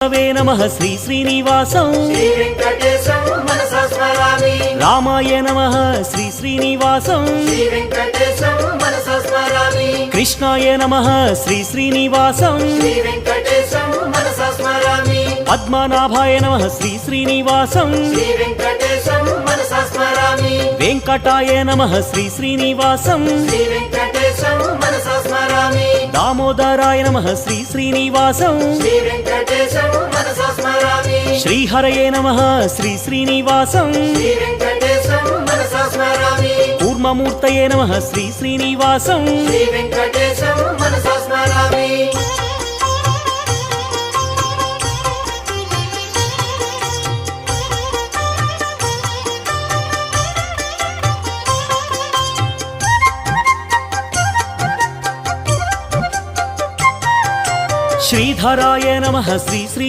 वे नमः श्री श्रीनिवासं श्री वेंकटेशं मनसा स्मरामि। रामाय नमः श्री श्रीनिवासं श्री वेंकटेशं मनसा स्मरामि। कृष्णाय नमः श्री श्रीनिवासं श्री वेंकटेशं मनसा स्मरामि। पद्मनाभाय नमः श्री श्रीनिवासं श्री वेंकटेशं मनसा स्मरामि। वेंकटाय नमः श्री श्रीनिवासं श्री वेंकटेशं मनसा स्मरामि। दामोदराय नमः श्री श्रीनिवासं श्री वेंकटेशं मनसा स्मरामि। श्रीहरये नमः श्री श्रीनिवासं श्री वेंकटेशं मनसा स्मरामि। कूर्ममूर्तये नमः श्री श्रीनिवासं श्री वेंकटेशं मनसा स्मरामि। श्रीधराय नमः श्री श्री